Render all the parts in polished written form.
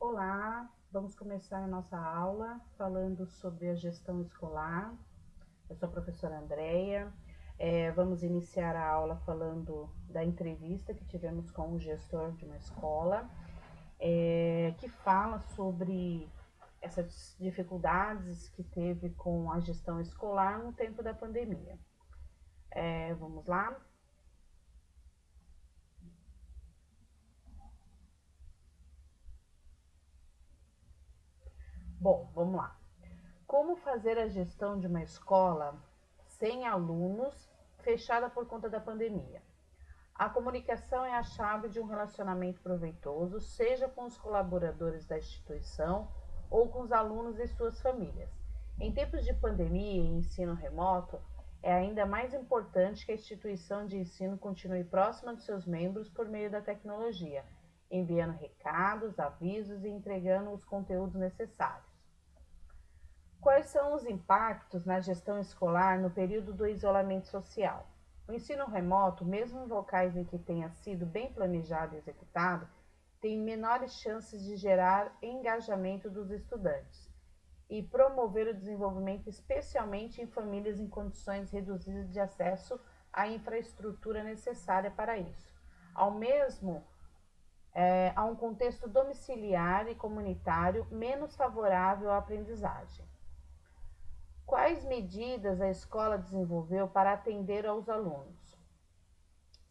Olá, vamos começar a nossa aula falando sobre a gestão escolar. Eu sou a professora Andreia. Vamos iniciar a aula falando da entrevista que tivemos com o gestor de uma escola, que fala sobre essas dificuldades que teve com a gestão escolar no tempo da pandemia. Vamos lá? Bom, vamos lá. Como fazer a gestão de uma escola sem alunos fechada por conta da pandemia? A comunicação é a chave de um relacionamento proveitoso, seja com os colaboradores da instituição ou com os alunos e suas famílias. Em tempos de pandemia e ensino remoto, é ainda mais importante que a instituição de ensino continue próxima dos seus membros por meio da tecnologia, enviando recados, avisos e entregando os conteúdos necessários. Quais são os impactos na gestão escolar no período do isolamento social? O ensino remoto, mesmo em locais em que tenha sido bem planejado e executado, tem menores chances de gerar engajamento dos estudantes e promover o desenvolvimento, especialmente em famílias em condições reduzidas de acesso à infraestrutura necessária para isso. Ao mesmo Há um contexto domiciliar e comunitário menos favorável à aprendizagem. Quais medidas a escola desenvolveu para atender aos alunos?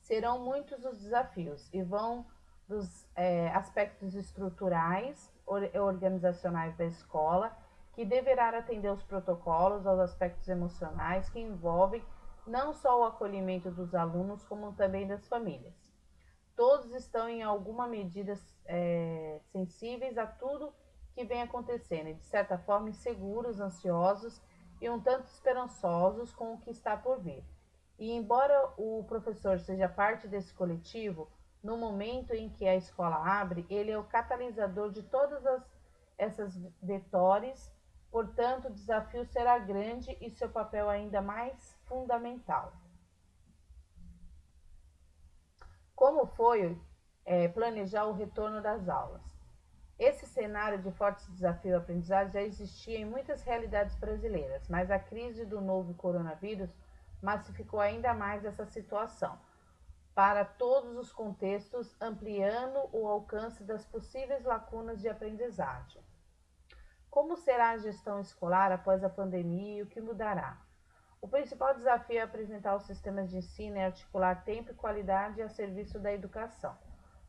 Serão muitos os desafios e vão dos aspectos estruturais e organizacionais da escola, que deverá atender os protocolos, aos aspectos emocionais que envolvem não só o acolhimento dos alunos, como também das famílias. Todos estão em alguma medida sensíveis a tudo que vem acontecendo e, de certa forma, inseguros, ansiosos e um tanto esperançosos com o que está por vir. E embora o professor seja parte desse coletivo, no momento em que a escola abre, ele é o catalisador de essas vetores, portanto, o desafio será grande e seu papel ainda mais fundamental. Como foi planejar o retorno das aulas? Esse cenário de fortes desafios à aprendizagem já existia em muitas realidades brasileiras, mas a crise do novo coronavírus massificou ainda mais essa situação para todos os contextos, ampliando o alcance das possíveis lacunas de aprendizagem. Como será a gestão escolar após a pandemia e o que mudará? O principal desafio é apresentar os sistemas de ensino e articular tempo e qualidade a serviço da educação,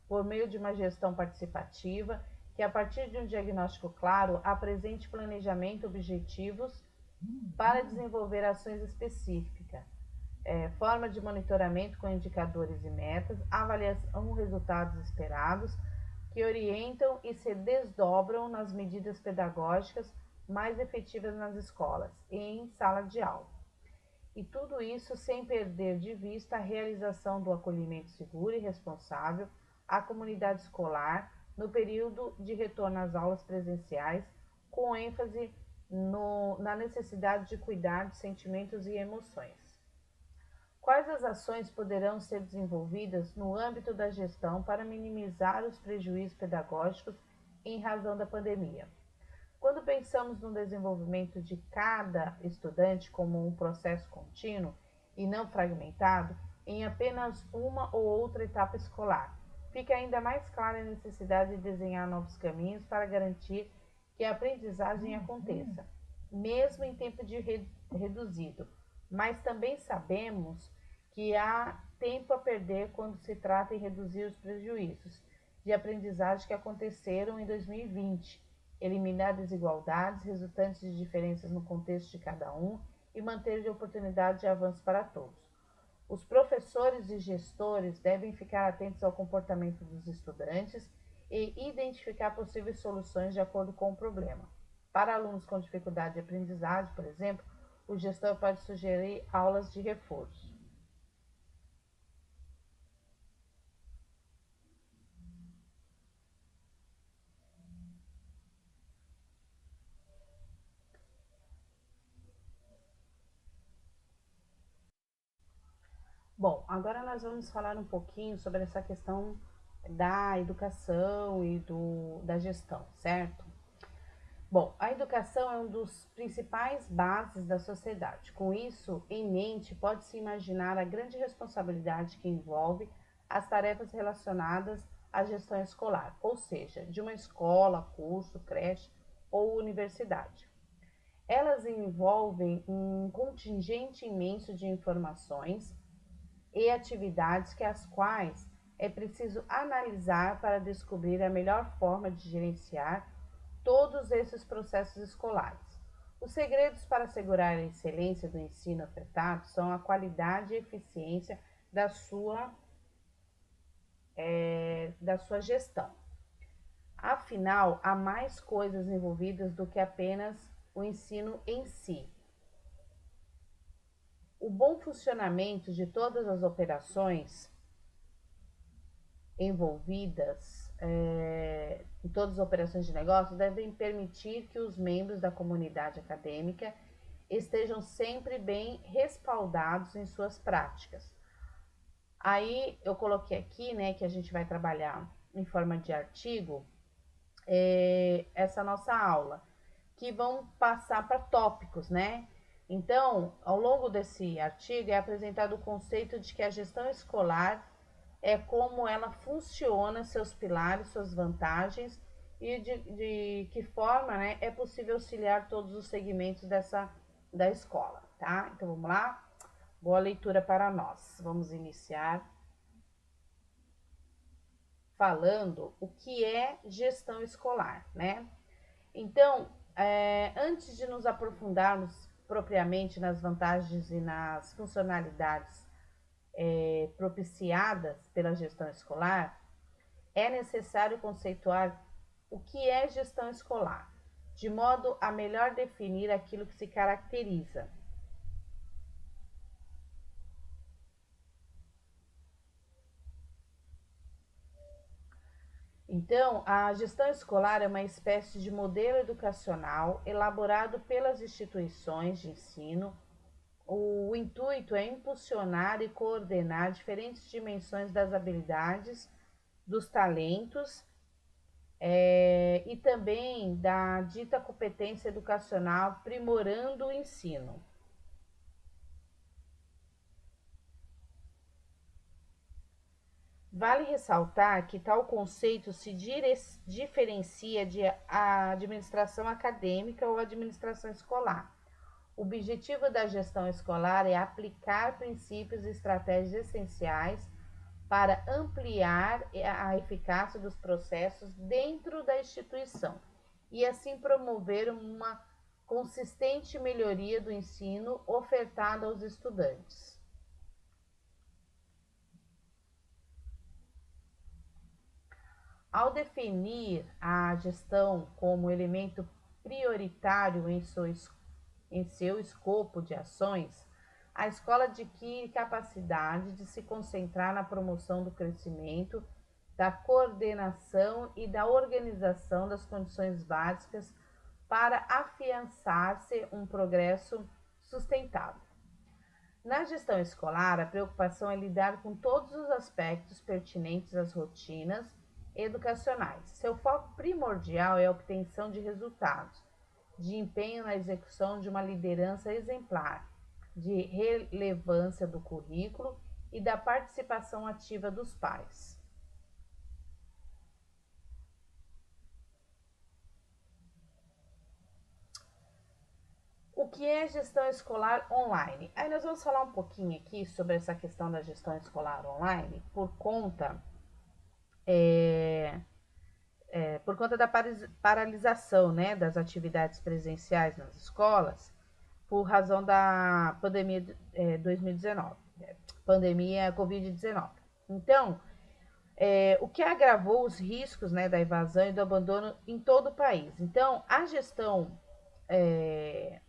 por meio de uma gestão participativa que, a partir de um diagnóstico claro, apresente planejamento, objetivos para desenvolver ações específicas, forma de monitoramento com indicadores e metas, avaliação dos resultados esperados, que orientam e se desdobram nas medidas pedagógicas mais efetivas nas escolas e em sala de aula. E tudo isso sem perder de vista a realização do acolhimento seguro e responsável à comunidade escolar no período de retorno às aulas presenciais, com ênfase na necessidade de cuidar de sentimentos e emoções. Quais as ações poderão ser desenvolvidas no âmbito da gestão para minimizar os prejuízos pedagógicos em razão da pandemia? Quando pensamos no desenvolvimento de cada estudante como um processo contínuo e não fragmentado em apenas uma ou outra etapa escolar, fica ainda mais clara a necessidade de desenhar novos caminhos para garantir que a aprendizagem aconteça, mesmo em tempo reduzido. Mas também sabemos que há tempo a perder quando se trata em reduzir os prejuízos de aprendizagem que aconteceram em 2020, eliminar desigualdades resultantes de diferenças no contexto de cada um e manter de oportunidade de avanço para todos. Os professores e gestores devem ficar atentos ao comportamento dos estudantes e identificar possíveis soluções de acordo com o problema. Para alunos com dificuldade de aprendizagem, por exemplo, o gestor pode sugerir aulas de reforço. Bom, agora nós vamos falar um pouquinho sobre essa questão da educação e da gestão, certo? Bom, a educação é um dos principais bases da sociedade. Com isso em mente, pode-se imaginar a grande responsabilidade que envolve as tarefas relacionadas à gestão escolar, ou seja, de uma escola, curso, creche ou universidade. Elas envolvem um contingente imenso de informações e atividades que as quais é preciso analisar para descobrir a melhor forma de gerenciar todos esses processos escolares. Os segredos para assegurar a excelência do ensino ofertado são a qualidade e eficiência da sua gestão. Afinal, há mais coisas envolvidas do que apenas o ensino em si. O bom funcionamento de todas as operações envolvidas em todas as operações de negócio devem permitir que os membros da comunidade acadêmica estejam sempre bem respaldados em suas práticas. Aí eu coloquei aqui, né, que a gente vai trabalhar em forma de artigo essa nossa aula, que vão passar para tópicos, né? Então, ao longo desse artigo é apresentado o conceito de que a gestão escolar é como ela funciona, seus pilares, suas vantagens e de que forma, né, é possível auxiliar todos os segmentos da escola, tá? Então vamos lá? Boa leitura para nós. Vamos iniciar falando o que é gestão escolar, né? Então, antes de nos aprofundarmos propriamente nas vantagens e nas funcionalidades propiciadas pela gestão escolar, é necessário conceituar o que é gestão escolar, de modo a melhor definir aquilo que se caracteriza. Então, a gestão escolar é uma espécie de modelo educacional elaborado pelas instituições de ensino. O intuito é impulsionar e coordenar diferentes dimensões das habilidades, dos talentos e também da dita competência educacional, aprimorando o ensino. Vale ressaltar que tal conceito se diferencia de administração acadêmica ou administração escolar. O objetivo da gestão escolar é aplicar princípios e estratégias essenciais para ampliar a eficácia dos processos dentro da instituição e assim promover uma consistente melhoria do ensino ofertado aos estudantes. Ao definir a gestão como elemento prioritário em seu escopo de ações, a escola adquire capacidade de se concentrar na promoção do crescimento, da coordenação e da organização das condições básicas para afiançar-se um progresso sustentável. Na gestão escolar, a preocupação é lidar com todos os aspectos pertinentes às rotinas educacionais. Seu foco primordial é a obtenção de resultados, de empenho na execução de uma liderança exemplar, de relevância do currículo e da participação ativa dos pais. O que é gestão escolar online? Aí nós vamos falar um pouquinho aqui sobre essa questão da gestão escolar online por conta da paralisação, né, das atividades presenciais nas escolas por razão da pandemia 2019, pandemia Covid-19. Então, o que agravou os riscos, né, da evasão e do abandono em todo o país. Então, a gestão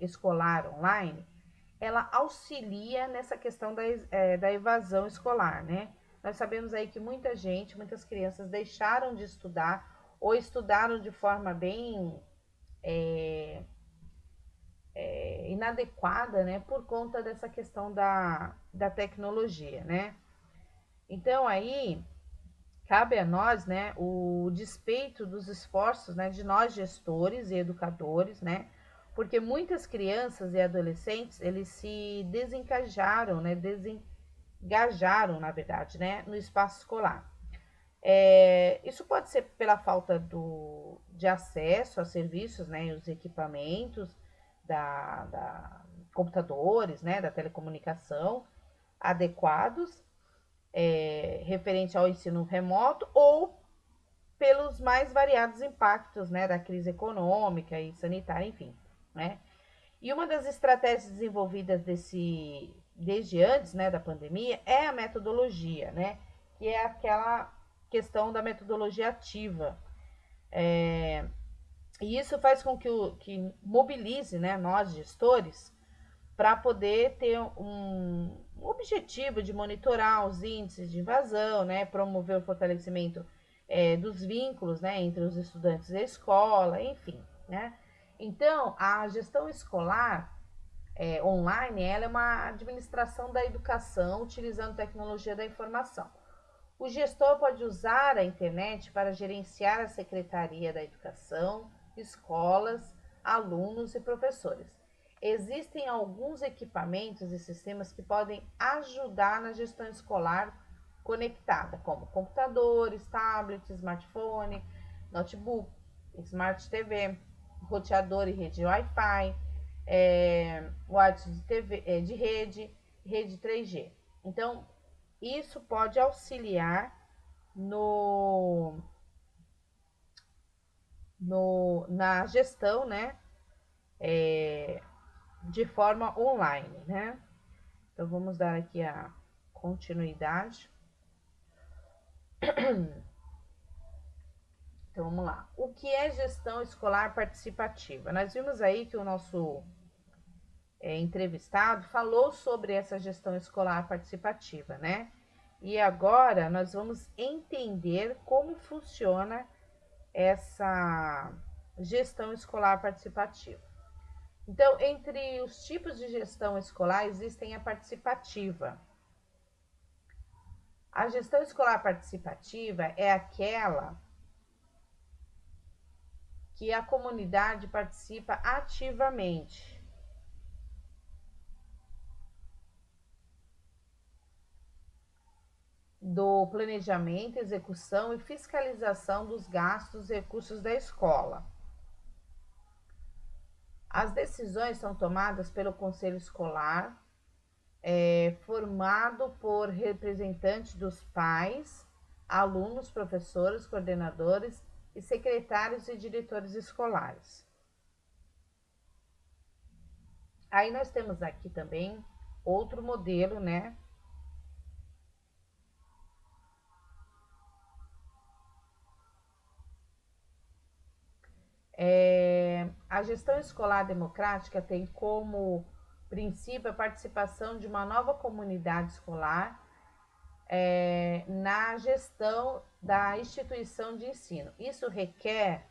escolar online, ela auxilia nessa questão da evasão escolar, né? Nós sabemos aí que muitas crianças deixaram de estudar ou estudaram de forma bem inadequada, né, por conta dessa questão da tecnologia, né? Então aí cabe a nós, né, o despeito dos esforços, né, de nós gestores e educadores, né, porque muitas crianças e adolescentes, eles se desencajaram, né, desengajaram, na verdade, né, no espaço escolar. Isso pode ser pela falta de acesso a serviços, né, e os equipamentos da computadores, né, da telecomunicação adequados, referente ao ensino remoto, ou pelos mais variados impactos, né, da crise econômica e sanitária, enfim, né? E uma das estratégias desenvolvidas desde antes, né, da pandemia é a metodologia, né, que é aquela questão da metodologia ativa. E isso faz com que mobilize, né, nós gestores para poder ter um objetivo de monitorar os índices de invasão, né, promover o fortalecimento dos vínculos, né, entre os estudantes da escola, enfim, né. Então, a gestão escolar online, ela é uma administração da educação utilizando tecnologia da informação. O gestor pode usar a internet para gerenciar a Secretaria da Educação, escolas, alunos e professores. Existem alguns equipamentos e sistemas que podem ajudar na gestão escolar conectada, como computadores, tablets, smartphone, notebook, smart TV, roteador e rede Wi-Fi, WhatsApp de, TV, de rede 3G. Então, isso pode auxiliar no, na gestão, né, de forma online, né? Então vamos dar aqui a continuidade. Então vamos lá. O que é gestão escolar participativa? Nós vimos aí que o nosso entrevistado falou sobre essa gestão escolar participativa, né? E agora nós vamos entender como funciona essa gestão escolar participativa. Então, entre os tipos de gestão escolar existem a participativa. A gestão escolar participativa é aquela que a comunidade participa ativamente. Do planejamento, execução e fiscalização dos gastos e recursos da escola. As decisões são tomadas pelo conselho escolar, formado por representantes dos pais, alunos, professores, coordenadores e secretários e diretores escolares. Aí nós temos aqui também outro modelo, né? A gestão escolar democrática tem como princípio a participação de uma nova comunidade escolar na gestão da instituição de ensino. Isso requer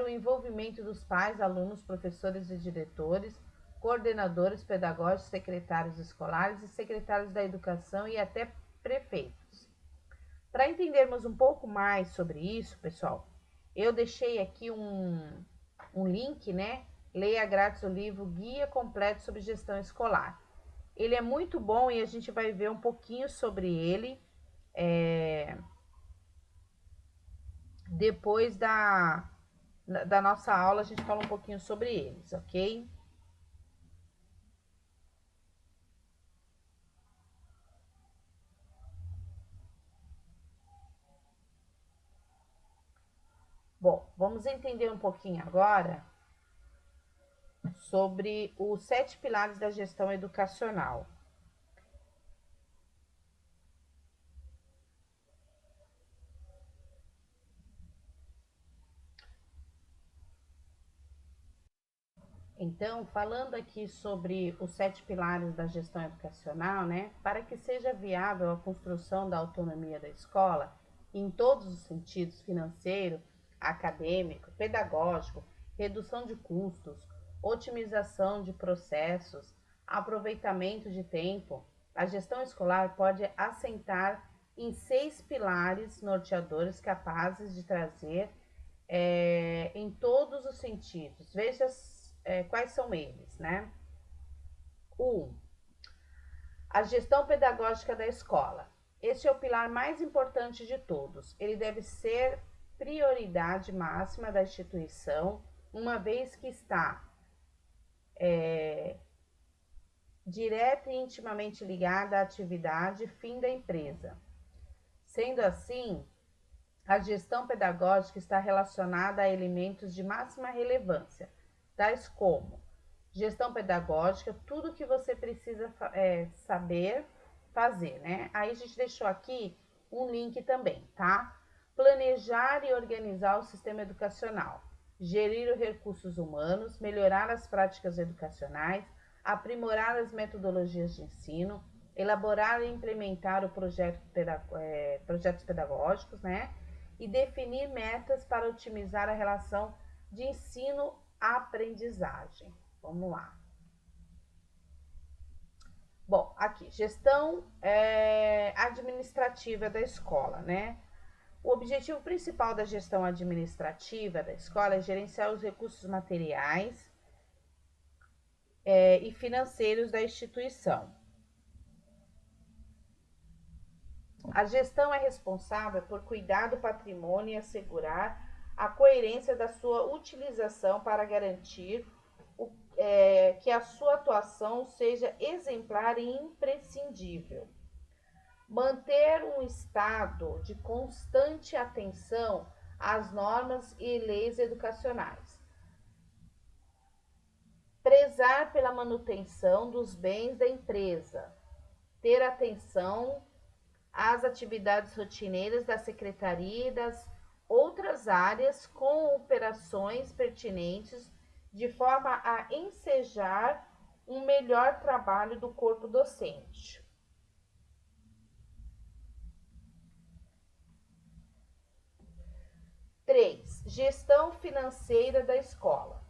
o envolvimento dos pais, alunos, professores e diretores, coordenadores pedagógicos, secretários escolares e secretários da educação e até prefeitos. Para entendermos um pouco mais sobre isso, pessoal, eu deixei aqui um link, né? Leia grátis o livro Guia Completo sobre Gestão Escolar. Ele é muito bom e a gente vai ver um pouquinho sobre ele depois da nossa aula, a gente fala um pouquinho sobre eles, ok? Bom, vamos entender um pouquinho agora sobre os 7 pilares da gestão educacional. Então, falando aqui sobre os 7 pilares da gestão educacional, né, para que seja viável a construção da autonomia da escola, em todos os sentidos, financeiro, acadêmico, pedagógico, redução de custos, otimização de processos, aproveitamento de tempo, A gestão escolar pode assentar em 6 pilares norteadores capazes de trazer em todos os sentidos. Veja quais são eles, né? 1. A gestão pedagógica da escola. Este é o pilar mais importante de todos. Ele deve ser prioridade máxima da instituição, uma vez que está direta e intimamente ligada à atividade fim da empresa. Sendo assim, a gestão pedagógica está relacionada a elementos de máxima relevância, tais como gestão pedagógica, tudo que você precisa saber fazer, né? Aí a gente deixou aqui um link também, tá? Planejar e organizar o sistema educacional, gerir os recursos humanos, melhorar as práticas educacionais, aprimorar as metodologias de ensino, elaborar e implementar projetos pedagógicos, né? E definir metas para otimizar a relação de ensino-aprendizagem. Vamos lá. Bom, aqui, gestão administrativa da escola, né? O objetivo principal da gestão administrativa da escola é gerenciar os recursos materiais e financeiros da instituição. A gestão é responsável por cuidar do patrimônio e assegurar a coerência da sua utilização para garantir que a sua atuação seja exemplar e imprescindível. Manter um estado de constante atenção às normas e leis educacionais. Prezar pela manutenção dos bens da empresa. Ter atenção às atividades rotineiras da secretaria e das outras áreas com operações pertinentes, de forma a ensejar um melhor trabalho do corpo docente. Três, gestão financeira da escola.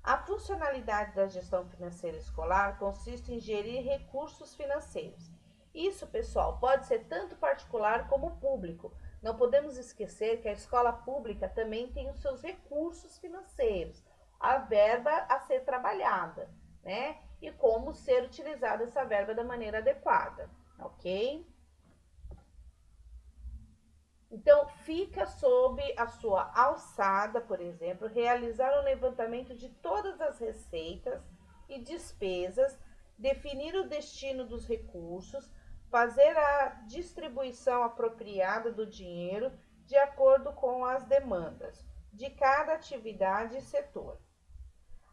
A funcionalidade da gestão financeira escolar consiste em gerir recursos financeiros. Isso, pessoal, pode ser tanto particular como público. Não podemos esquecer que a escola pública também tem os seus recursos financeiros, a verba a ser trabalhada, né? E como ser utilizada essa verba da maneira adequada, ok? Então, fica sob a sua alçada, por exemplo, realizar um levantamento de todas as receitas e despesas, definir o destino dos recursos, fazer a distribuição apropriada do dinheiro de acordo com as demandas de cada atividade e setor.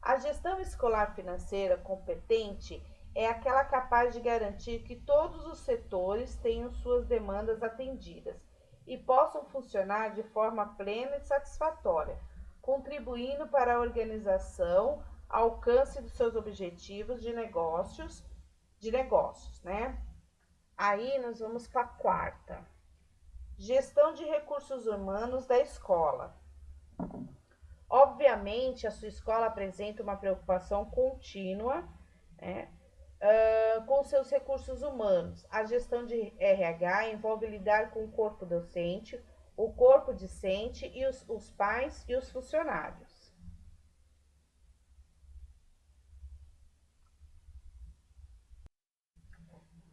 A gestão escolar financeira competente é aquela capaz de garantir que todos os setores tenham suas demandas atendidas e possam funcionar de forma plena e satisfatória, contribuindo para a organização, alcance dos seus objetivos de negócios, né? Aí nós vamos para a quarta. Gestão de recursos humanos da escola. Obviamente, a sua escola apresenta uma preocupação contínua, né, com seus recursos humanos. A gestão de RH envolve lidar com o corpo docente, o corpo discente e os pais e os funcionários.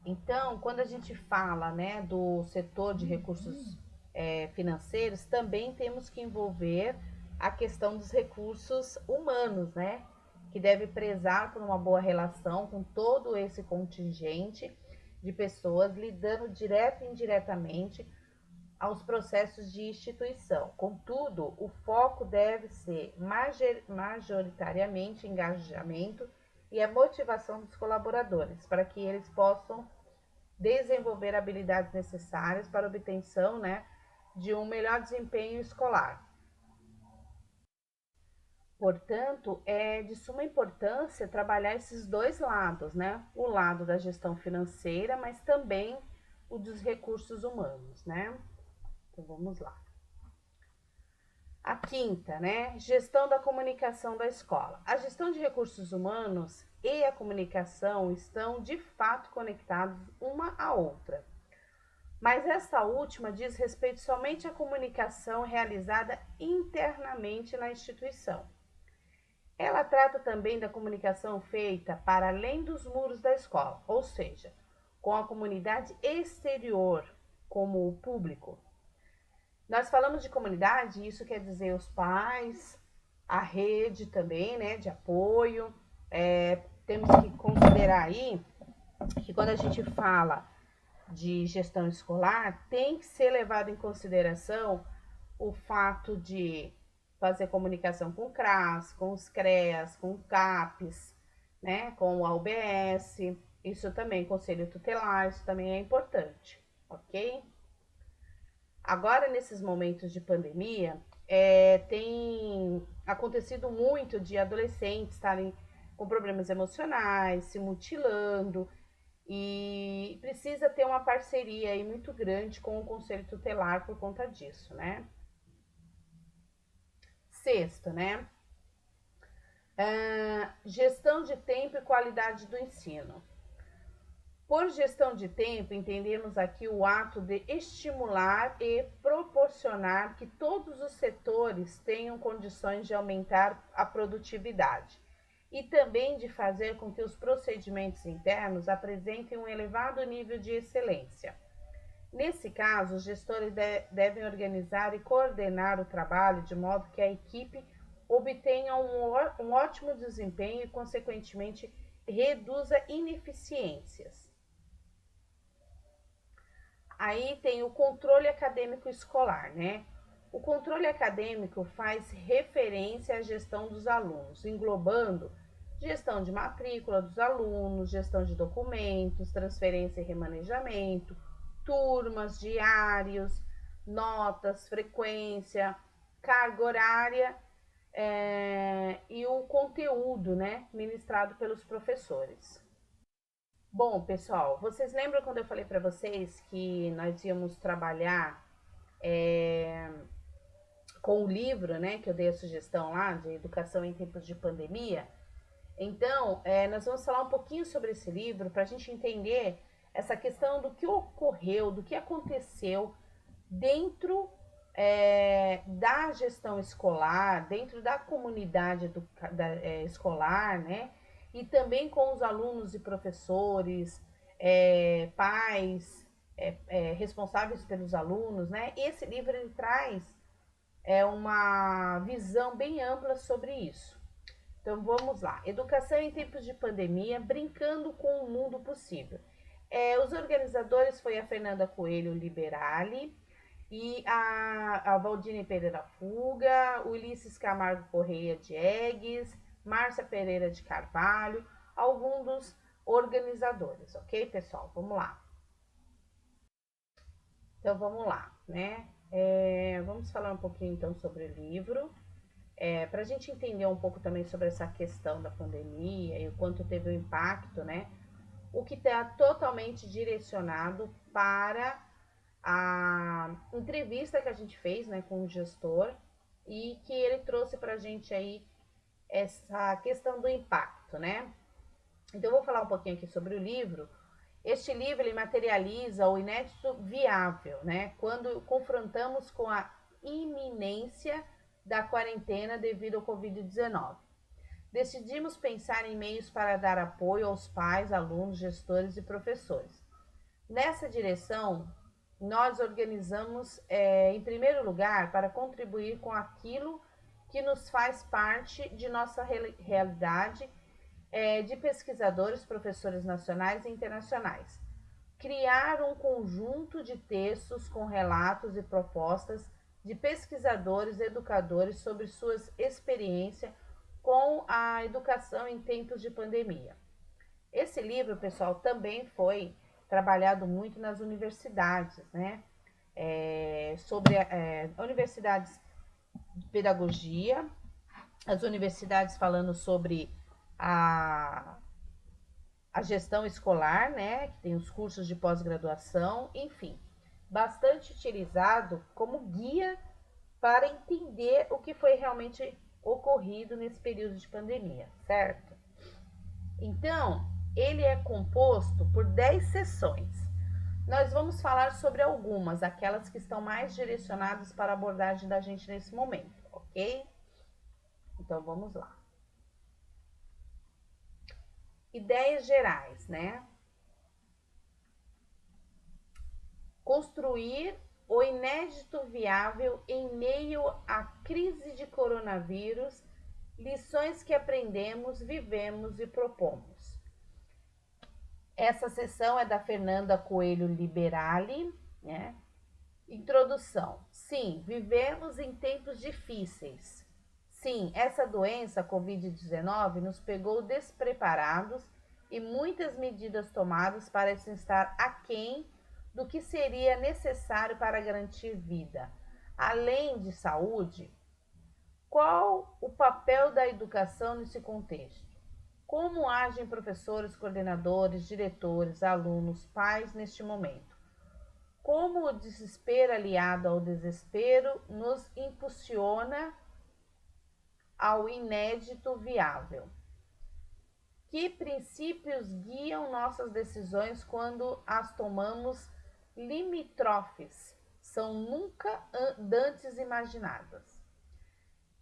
Então, quando a gente fala, né, do setor de recursos financeiros, também temos que envolver a questão dos recursos humanos, né, que deve prezar por uma boa relação com todo esse contingente de pessoas, lidando direto e indiretamente aos processos de instituição. Contudo, o foco deve ser majoritariamente engajamento e a motivação dos colaboradores, para que eles possam desenvolver habilidades necessárias para a obtenção, né, de um melhor desempenho escolar. Portanto, é de suma importância trabalhar esses dois lados, né? O lado da gestão financeira, mas também o dos recursos humanos, né? Então, vamos lá. A quinta, né? Gestão da comunicação da escola. A gestão de recursos humanos e a comunicação estão de fato conectados uma à outra. Mas esta última diz respeito somente à comunicação realizada internamente na instituição. Ela trata também da comunicação feita para além dos muros da escola, ou seja, com a comunidade exterior, como o público. Nós falamos de comunidade, isso quer dizer os pais, a rede também, né, de apoio. Temos que considerar aí que quando a gente fala de gestão escolar, tem que ser levado em consideração o fato de fazer comunicação com o CRAS, com os CREAS, com o CAPES, né, com o UBS, isso também, Conselho Tutelar, isso também é importante, ok? Agora, nesses momentos de pandemia, tem acontecido muito de adolescentes estarem com problemas emocionais, se mutilando, e precisa ter uma parceria aí muito grande com o Conselho Tutelar por conta disso, né? Sexto, né? Gestão de tempo e qualidade do ensino. Por gestão de tempo, entendemos aqui o ato de estimular e proporcionar que todos os setores tenham condições de aumentar a produtividade e também de fazer com que os procedimentos internos apresentem um elevado nível de excelência. Nesse caso, os gestores devem organizar e coordenar o trabalho de modo que a equipe obtenha um ótimo desempenho e, consequentemente, reduza ineficiências. Aí tem o controle acadêmico escolar, né? O controle acadêmico faz referência à gestão dos alunos, englobando gestão de matrícula dos alunos, gestão de documentos, transferência e remanejamento, turmas, diários, notas, frequência, carga horária e o conteúdo, né, ministrado pelos professores. Bom, pessoal, vocês lembram quando eu falei para vocês que nós íamos trabalhar com o livro, né, que eu dei a sugestão lá, de Educação em Tempos de Pandemia? Então, nós vamos falar um pouquinho sobre esse livro para a gente entender essa questão do que ocorreu, do que aconteceu dentro da gestão escolar, dentro da comunidade escolar, né? E também com os alunos e professores, pais, responsáveis pelos alunos, né? Esse livro ele traz uma visão bem ampla sobre isso. Então vamos lá. Educação em tempos de pandemia, brincando com o mundo possível. Os organizadores foi a Fernanda Coelho Liberali e a Valdine Pereira Fuga, Ulisses Camargo Correia Diegues, Márcia Pereira de Carvalho, alguns dos organizadores, ok, pessoal? Vamos lá. Então vamos lá, né? Vamos falar um pouquinho então sobre o livro. Para a gente entender um pouco também sobre essa questão da pandemia e o quanto teve o impacto, né? O que está totalmente direcionado para a entrevista que a gente fez, né, com o gestor e que ele trouxe para a gente aí essa questão do impacto, né? Então, eu vou falar um pouquinho aqui sobre o livro. Este livro ele materializa o inédito viável, né? Quando confrontamos com a iminência da quarentena devido ao Covid-19. Decidimos pensar em meios para dar apoio aos pais, alunos, gestores e professores. Nessa direção, nós organizamos, em primeiro lugar, para contribuir com aquilo que nos faz parte de nossa realidade de pesquisadores, professores nacionais e internacionais. Criar um conjunto de textos com relatos e propostas de pesquisadores e educadores sobre suas experiências com a educação em tempos de pandemia. Esse livro, pessoal, também foi trabalhado muito nas universidades, né? Sobre universidades de pedagogia, as universidades falando sobre a gestão escolar, né? Que tem os cursos de pós-graduação, enfim, bastante utilizado como guia para entender o que foi realmente ocorrido nesse período de pandemia, certo? Então, ele é composto por 10 sessões. Nós vamos falar sobre algumas, aquelas que estão mais direcionadas para a abordagem da gente nesse momento, ok? Então, vamos lá. Ideias gerais, né? Construir o inédito viável em meio à crise de coronavírus, lições que aprendemos, vivemos e propomos. Essa sessão é da Fernanda Coelho Liberali, né? Introdução. Sim, vivemos em tempos difíceis. Sim, essa doença, Covid-19, nos pegou despreparados e muitas medidas tomadas parecem estar aquém do que seria necessário para garantir vida. Além de saúde, qual o papel da educação nesse contexto? Como agem professores, coordenadores, diretores, alunos, pais neste momento? Como o desespero aliado ao desespero nos impulsiona ao inédito viável? Que princípios guiam nossas decisões quando as tomamos limítrofes? São nunca dantes imaginadas.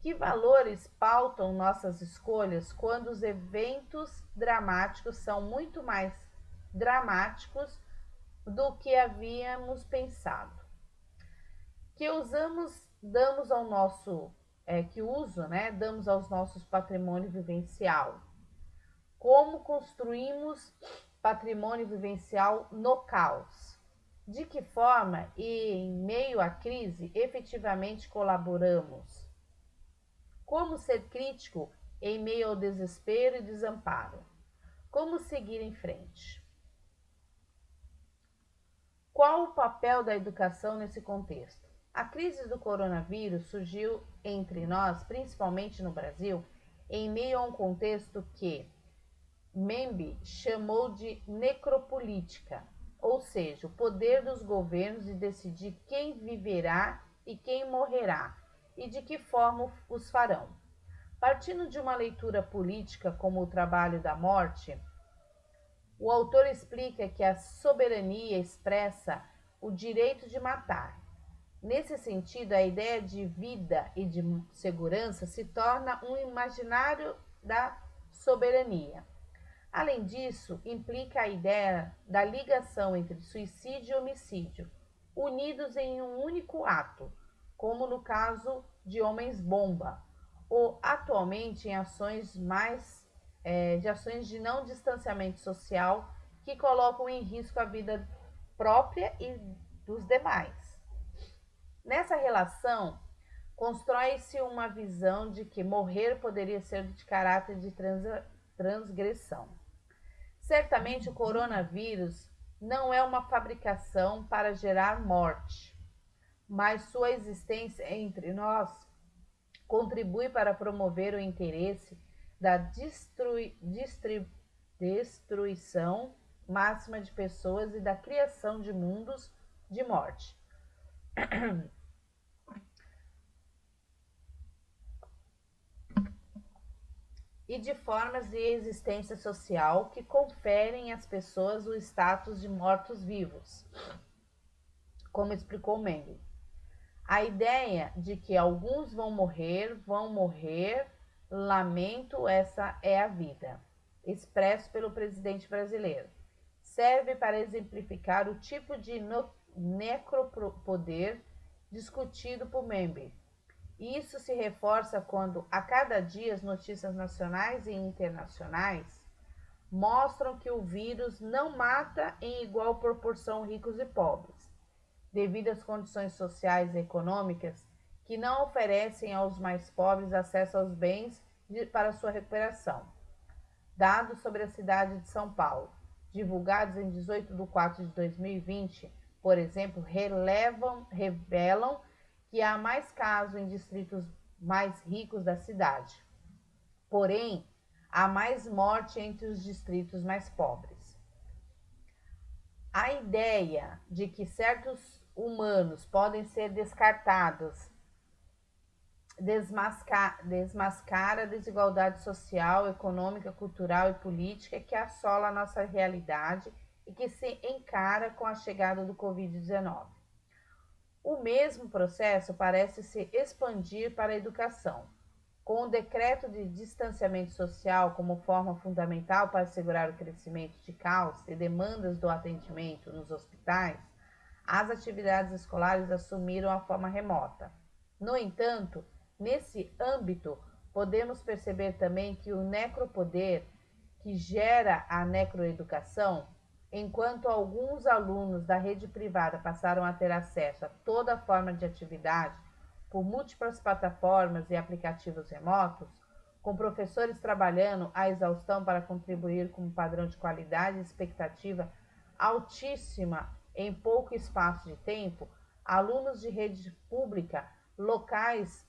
Que valores pautam nossas escolhas quando os eventos dramáticos são muito mais dramáticos do que havíamos pensado? Que damos ao nosso, que uso, né, damos aos nossos patrimônio vivencial? Como construímos patrimônio vivencial no caos? De que forma e em meio à crise efetivamente colaboramos? Como ser crítico em meio ao desespero e desamparo? Como seguir em frente? Qual o papel da educação nesse contexto? A crise do coronavírus surgiu entre nós, principalmente no Brasil, em meio a um contexto que Membe chamou de necropolítica, ou seja, o poder dos governos de decidir quem viverá e quem morrerá e de que forma os farão. Partindo de uma leitura política como o trabalho da morte, o autor explica que a soberania expressa o direito de matar. Nesse sentido, a ideia de vida e de segurança se torna um imaginário da soberania. Além disso, implica a ideia da ligação entre suicídio e homicídio, unidos em um único ato, como no caso de Homens-Bomba, ou atualmente em ações de não distanciamento social que colocam em risco a vida própria e dos demais. Nessa relação, constrói-se uma visão de que morrer poderia ser de caráter de transgressão. Certamente o coronavírus não é uma fabricação para gerar morte, mas sua existência entre nós contribui para promover o interesse da destruição máxima de pessoas e da criação de mundos de morte. E de formas de existência social que conferem às pessoas o status de mortos-vivos, como explicou Mengele. A ideia de que alguns vão morrer, lamento, essa é a vida, expresso pelo presidente brasileiro, serve para exemplificar o tipo de necropoder discutido por Mengele. Isso se reforça quando, a cada dia, as notícias nacionais e internacionais mostram que o vírus não mata em igual proporção ricos e pobres, devido às condições sociais e econômicas que não oferecem aos mais pobres acesso aos bens para sua recuperação. Dados sobre a cidade de São Paulo, divulgados em 18 de 4 de 2020, por exemplo, revelam que há mais casos em distritos mais ricos da cidade. Porém, há mais morte entre os distritos mais pobres. A ideia de que certos humanos podem ser descartados desmascara a desigualdade social, econômica, cultural e política que assola a nossa realidade e que se encara com a chegada do Covid-19. O mesmo processo parece se expandir para a educação. Com o decreto de distanciamento social como forma fundamental para assegurar o crescimento de caos e demandas do atendimento nos hospitais, as atividades escolares assumiram a forma remota. No entanto, nesse âmbito, podemos perceber também que o necropoder que gera a necroeducação, enquanto alguns alunos da rede privada passaram a ter acesso a toda forma de atividade por múltiplas plataformas e aplicativos remotos, com professores trabalhando à exaustão para contribuir com um padrão de qualidade e expectativa altíssima em pouco espaço de tempo, alunos de rede pública, locais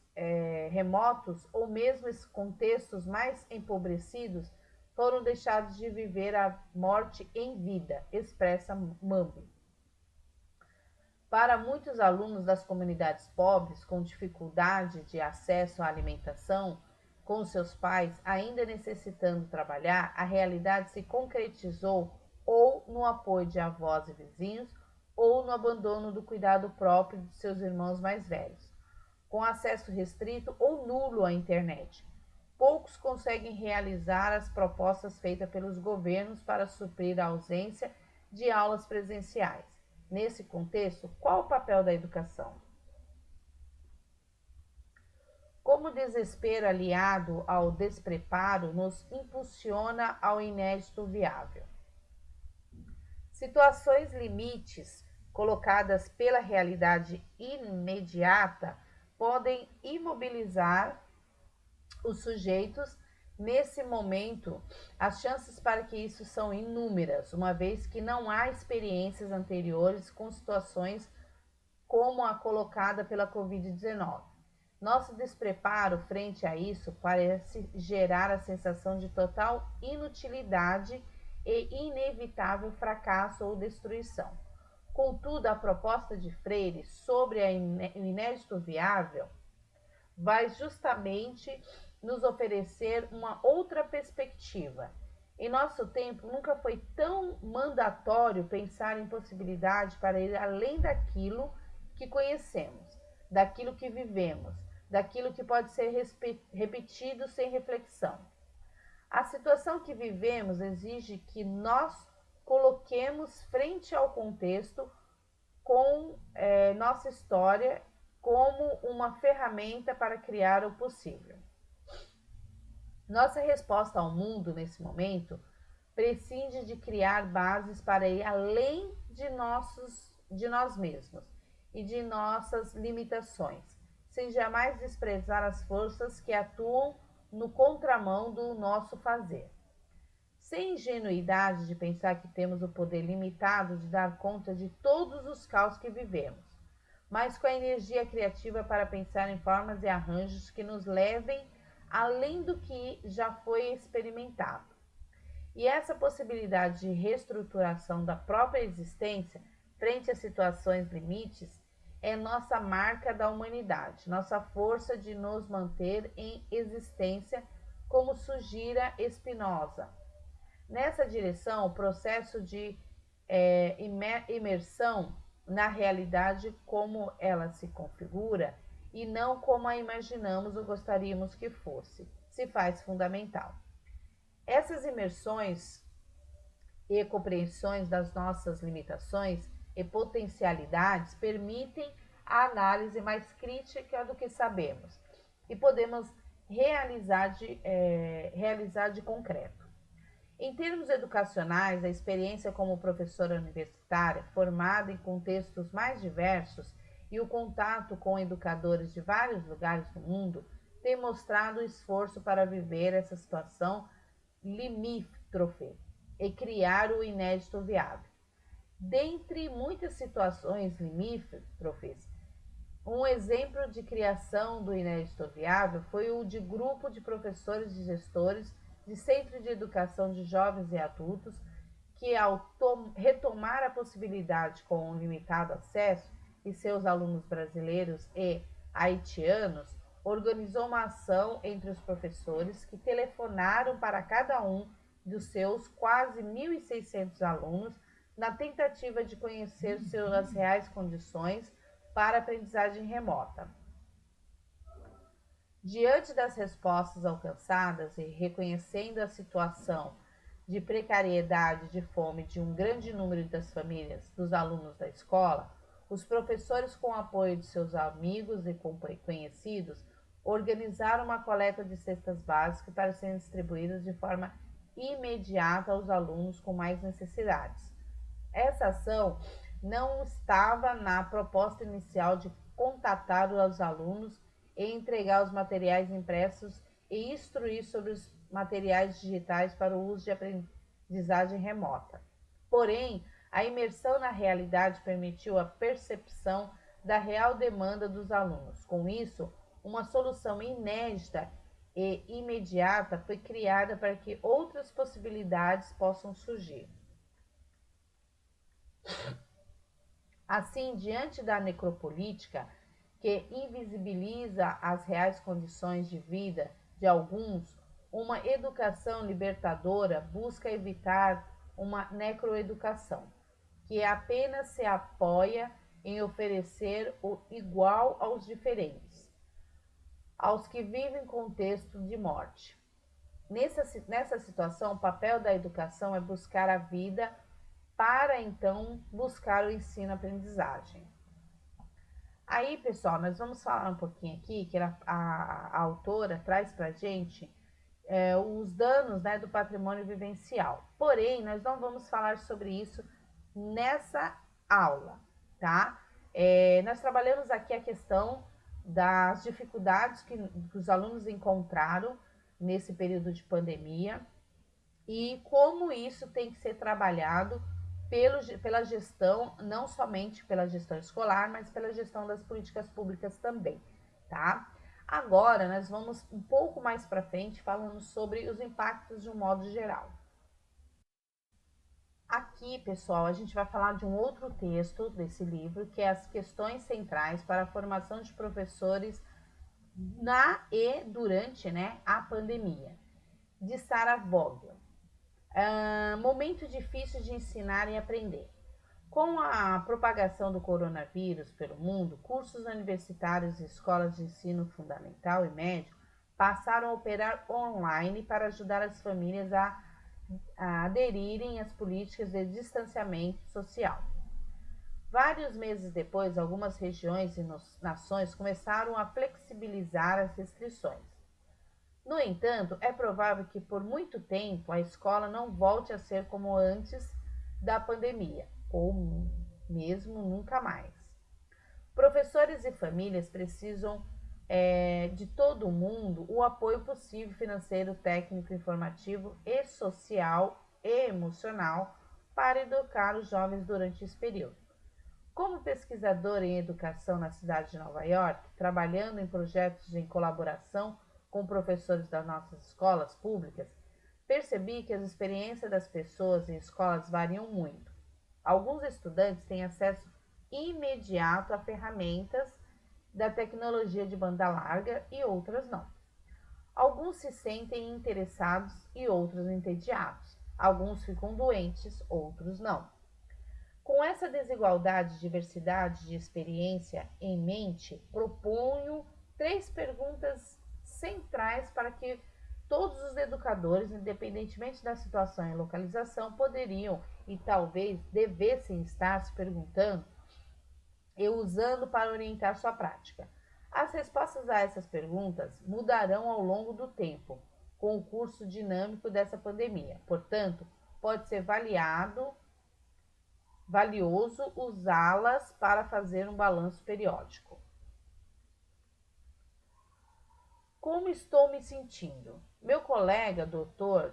remotos ou mesmo contextos mais empobrecidos foram deixados de viver a morte em vida, expressa Mambi. Para muitos alunos das comunidades pobres com dificuldade de acesso à alimentação, com seus pais ainda necessitando trabalhar, a realidade se concretizou ou no apoio de avós e vizinhos ou no abandono do cuidado próprio de seus irmãos mais velhos, com acesso restrito ou nulo à internet. Poucos conseguem realizar as propostas feitas pelos governos para suprir a ausência de aulas presenciais. Nesse contexto, qual o papel da educação? Como o desespero aliado ao despreparo nos impulsiona ao inédito viável. Situações limites colocadas pela realidade imediata podem imobilizar os sujeitos. Nesse momento, as chances para que isso são inúmeras, uma vez que não há experiências anteriores com situações como a colocada pela Covid-19. Nosso despreparo frente a isso parece gerar a sensação de total inutilidade e inevitável fracasso ou destruição. Contudo, a proposta de Freire sobre o inédito viável vai justamente nos oferecer uma outra perspectiva. Em nosso tempo, nunca foi tão mandatório pensar em possibilidade para ir além daquilo que conhecemos, daquilo que vivemos, daquilo que pode ser repetido sem reflexão. A situação que vivemos exige que nós coloquemos frente ao contexto com nossa história como uma ferramenta para criar o possível. Nossa resposta ao mundo nesse momento prescinde de criar bases para ir além de nós mesmos e de nossas limitações, sem jamais desprezar as forças que atuam no contramão do nosso fazer. Sem ingenuidade de pensar que temos o poder limitado de dar conta de todos os caos que vivemos, mas com a energia criativa para pensar em formas e arranjos que nos levem além do que já foi experimentado. E essa possibilidade de reestruturação da própria existência frente a situações limites é nossa marca da humanidade, nossa força de nos manter em existência, como sugira Spinoza. Nessa direção, o processo de imersão na realidade como ela se configura e não como a imaginamos ou gostaríamos que fosse, se faz fundamental. Essas imersões e compreensões das nossas limitações e potencialidades permitem a análise mais crítica do que sabemos e podemos realizar de concreto. Em termos educacionais, a experiência como professora universitária, formada em contextos mais diversos, e o contato com educadores de vários lugares do mundo tem mostrado o esforço para viver essa situação limítrofe e criar o inédito viável. Dentre muitas situações limítrofes, um exemplo de criação do inédito viável foi o de grupo de professores e gestores de centro de educação de jovens e adultos que, ao retomar a possibilidade com um limitado acesso, e seus alunos brasileiros e haitianos, organizou uma ação entre os professores que telefonaram para cada um dos seus quase 1.600 alunos na tentativa de conhecer suas reais condições para a aprendizagem remota. Diante das respostas alcançadas e reconhecendo a situação de precariedade e de fome de um grande número das famílias dos alunos da escola, os professores, com o apoio de seus amigos e conhecidos, organizaram uma coleta de cestas básicas para serem distribuídas de forma imediata aos alunos com mais necessidades. Essa ação não estava na proposta inicial de contatar os alunos e entregar os materiais impressos e instruir sobre os materiais digitais para o uso de aprendizagem remota. Porém, a imersão na realidade permitiu a percepção da real demanda dos alunos. Com isso, uma solução inédita e imediata foi criada para que outras possibilidades possam surgir. Assim, diante da necropolítica, que invisibiliza as reais condições de vida de alguns, uma educação libertadora busca evitar uma necroeducação, que apenas se apoia em oferecer o igual aos diferentes, aos que vivem em contexto de morte. Nessa situação, o papel da educação é buscar a vida para então buscar o ensino-aprendizagem. Aí, pessoal, nós vamos falar um pouquinho aqui, que a autora traz para a gente os danos, né, do patrimônio vivencial. Porém, nós não vamos falar sobre isso nessa aula, tá? Nós trabalhamos aqui a questão das dificuldades que os alunos encontraram nesse período de pandemia e como isso tem que ser trabalhado pela gestão, não somente pela gestão escolar, mas pela gestão das políticas públicas também, tá? Agora, nós vamos um pouco mais para frente falando sobre os impactos de um modo geral. Aqui, pessoal, a gente vai falar de um outro texto desse livro, que é As Questões Centrais para a Formação de Professores na e durante, né, a pandemia, de Sarah Vogel. Momento difícil de ensinar e aprender. Com a propagação do coronavírus pelo mundo, cursos universitários e escolas de ensino fundamental e médio passaram a operar online para ajudar as famílias a aderirem às políticas de distanciamento social. Vários meses depois, algumas regiões e nações começaram a flexibilizar as restrições. No entanto, é provável que por muito tempo a escola não volte a ser como antes da pandemia, ou mesmo nunca mais. Professores e famílias precisam de todo mundo o apoio possível financeiro, técnico, informativo e social e emocional para educar os jovens durante esse período. Como pesquisadora em educação na cidade de Nova York, trabalhando em projetos em colaboração com professores das nossas escolas públicas, percebi que as experiências das pessoas em escolas variam muito. Alguns estudantes têm acesso imediato a ferramentas da tecnologia de banda larga e outras não. Alguns se sentem interessados e outros entediados. Alguns ficam doentes, outros não. Com essa desigualdade e diversidade de experiência em mente, proponho 3 perguntas centrais para que todos os educadores, independentemente da situação e localização, poderiam e talvez devessem estar se perguntando e usando para orientar sua prática. As respostas a essas perguntas mudarão ao longo do tempo, com o curso dinâmico dessa pandemia. Portanto, pode ser valioso usá-las para fazer um balanço periódico. Como estou me sentindo? Meu colega, Dr.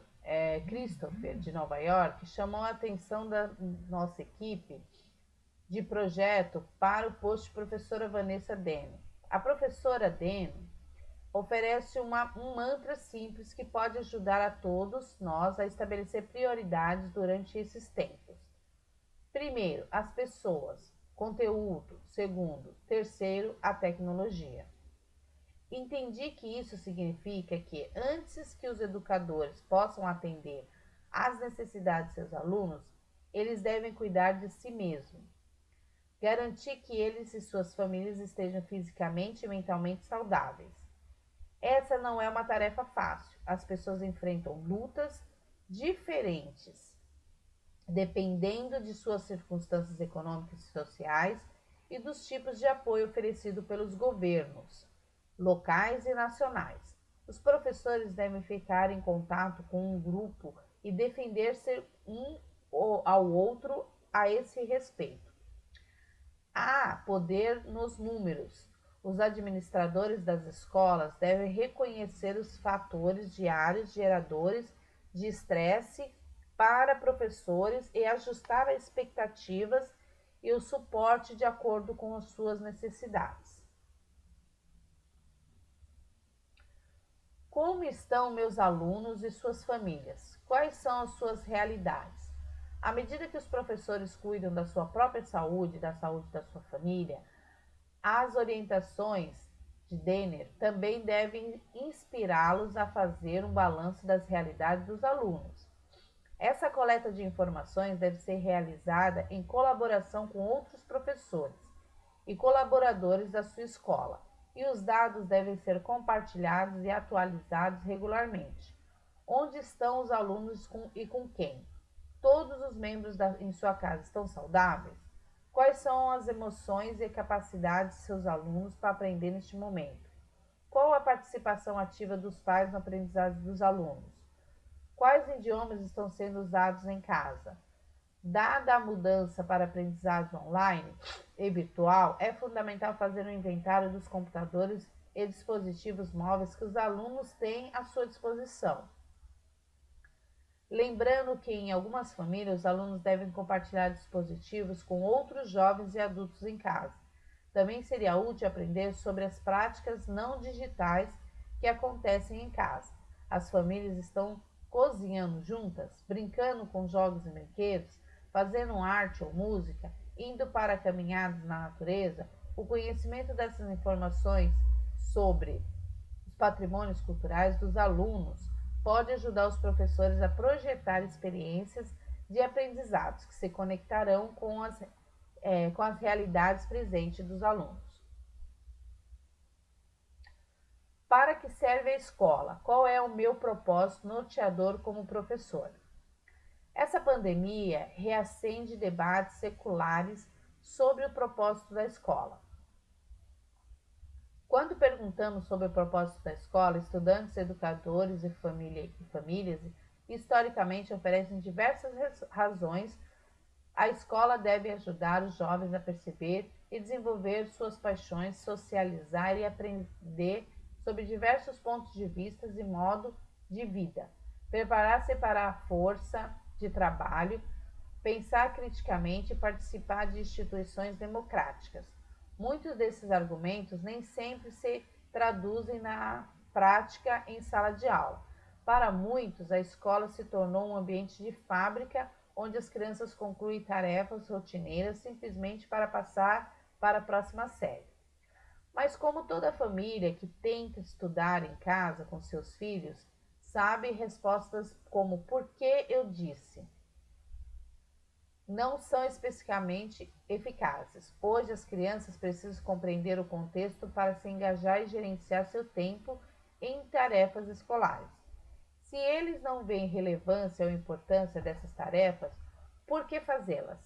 Christopher, de Nova York, chamou a atenção da nossa equipe de projeto para o post de professora Vanessa Dene. A professora Dene oferece um mantra simples que pode ajudar a todos nós a estabelecer prioridades durante esses tempos. Primeiro, as pessoas. Conteúdo. Segundo. Terceiro, a tecnologia. Entendi que isso significa que, antes que os educadores possam atender às necessidades de seus alunos, eles devem cuidar de si mesmos, garantir que eles e suas famílias estejam fisicamente e mentalmente saudáveis. Essa não é uma tarefa fácil. As pessoas enfrentam lutas diferentes, dependendo de suas circunstâncias econômicas e sociais e dos tipos de apoio oferecido pelos governos locais e nacionais. Os professores devem ficar em contato com um grupo e defender-se um ao outro a esse respeito. Há poder nos números. Os administradores das escolas devem reconhecer os fatores diários geradores de estresse para professores e ajustar as expectativas e o suporte de acordo com as suas necessidades. Como estão meus alunos e suas famílias? Quais são as suas realidades? À medida que os professores cuidam da sua própria saúde e da saúde da sua família, as orientações de Denner também devem inspirá-los a fazer um balanço das realidades dos alunos. Essa coleta de informações deve ser realizada em colaboração com outros professores e colaboradores da sua escola, e os dados devem ser compartilhados e atualizados regularmente. Onde estão os alunos e com quem? Todos os membros em sua casa estão saudáveis? Quais são as emoções e capacidades de seus alunos para aprender neste momento? Qual a participação ativa dos pais na aprendizagem dos alunos? Quais idiomas estão sendo usados em casa? Dada a mudança para a aprendizagem online e virtual, é fundamental fazer um inventário dos computadores e dispositivos móveis que os alunos têm à sua disposição. Lembrando que em algumas famílias os alunos devem compartilhar dispositivos com outros jovens e adultos em casa. Também seria útil aprender sobre as práticas não digitais que acontecem em casa. As famílias estão cozinhando juntas, brincando com jogos e brinquedos, fazendo arte ou música, indo para caminhadas na natureza. O conhecimento dessas informações sobre os patrimônios culturais dos alunos pode ajudar os professores a projetar experiências de aprendizados que se conectarão com as realidades presentes dos alunos. Para que serve a escola? Qual é o meu propósito norteador como professor? Essa pandemia reacende debates seculares sobre o propósito da escola. Quando perguntamos sobre o propósito da escola, estudantes, educadores e famílias historicamente oferecem diversas razões. A escola deve ajudar os jovens a perceber e desenvolver suas paixões, socializar e aprender sobre diversos pontos de vista e modo de vida, preparar-se para a força de trabalho, pensar criticamente e participar de instituições democráticas. Muitos desses argumentos nem sempre se traduzem na prática em sala de aula. Para muitos, a escola se tornou um ambiente de fábrica onde as crianças concluem tarefas rotineiras simplesmente para passar para a próxima série. Mas como toda família que tenta estudar em casa com seus filhos, sabe respostas como "por que eu disse?" não são especificamente eficazes. Hoje, as crianças precisam compreender o contexto para se engajar e gerenciar seu tempo em tarefas escolares. Se eles não veem relevância ou importância dessas tarefas, por que fazê-las?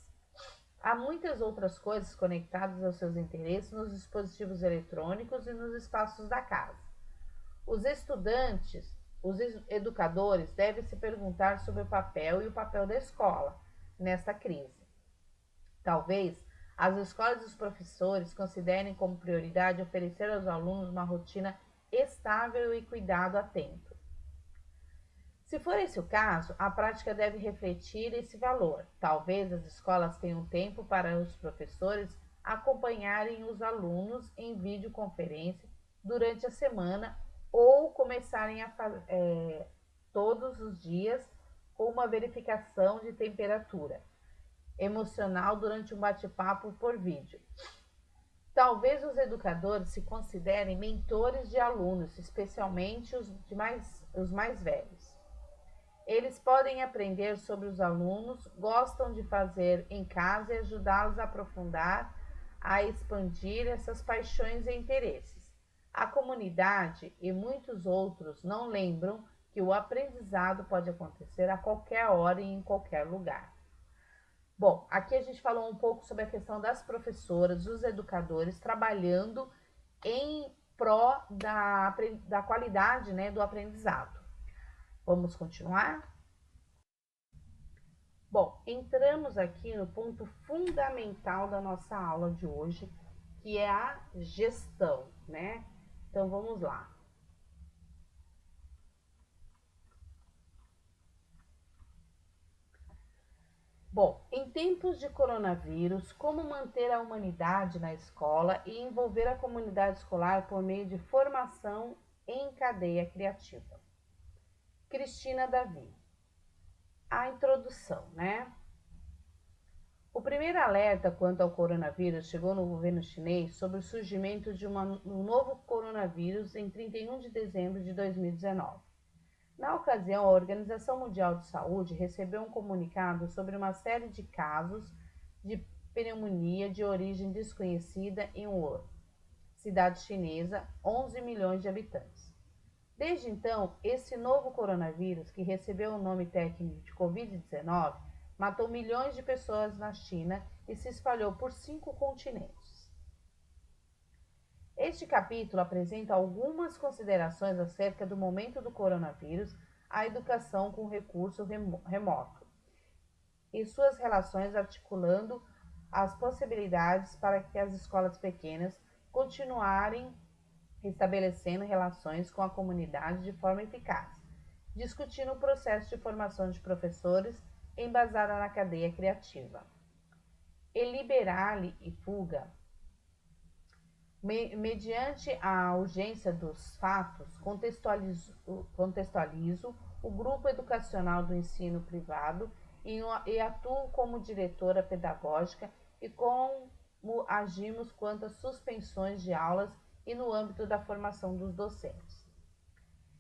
Há muitas outras coisas conectadas aos seus interesses nos dispositivos eletrônicos e nos espaços da casa. Os estudantes, os educadores devem se perguntar sobre o papel e o papel da escola nesta crise. Talvez as escolas e os professores considerem como prioridade oferecer aos alunos uma rotina estável e cuidado atento. Se for esse o caso, a prática deve refletir esse valor. Talvez as escolas tenham tempo para os professores acompanharem os alunos em videoconferência durante a semana ou começarem todos os dias com uma verificação de temperatura emocional durante um bate-papo por vídeo. Talvez os educadores se considerem mentores de alunos, especialmente os mais velhos. Eles podem aprender sobre os alunos, gostam de fazer em casa e ajudá-los a aprofundar, a expandir essas paixões e interesses. A comunidade e muitos outros não lembram que o aprendizado pode acontecer a qualquer hora e em qualquer lugar. Bom, aqui a gente falou um pouco sobre a questão das professoras, dos educadores trabalhando em pró da qualidade, né, do aprendizado. Vamos continuar? Bom, entramos aqui no ponto fundamental da nossa aula de hoje, que é a gestão, né? Então vamos lá. Bom, em tempos de coronavírus, como manter a humanidade na escola e envolver a comunidade escolar por meio de formação em cadeia criativa? Cristina Davi. A introdução, né? O primeiro alerta quanto ao coronavírus chegou no governo chinês sobre o surgimento de um novo coronavírus em 31 de dezembro de 2019. Na ocasião, a Organização Mundial de Saúde recebeu um comunicado sobre uma série de casos de pneumonia de origem desconhecida em Wuhan, cidade chinesa, 11 milhões de habitantes. Desde então, esse novo coronavírus, que recebeu o nome técnico de Covid-19, matou milhões de pessoas na China e se espalhou por 5 continentes. Este capítulo apresenta algumas considerações acerca do momento do coronavírus, a educação com recurso remoto e suas relações, articulando as possibilidades para que as escolas pequenas continuarem estabelecendo relações com a comunidade de forma eficaz, discutindo o processo de formação de professores embasada na cadeia criativa. E liberale e fuga. Mediante a urgência dos fatos, contextualizo o grupo educacional do ensino privado e atuo como diretora pedagógica e como agimos quanto às suspensões de aulas e no âmbito da formação dos docentes.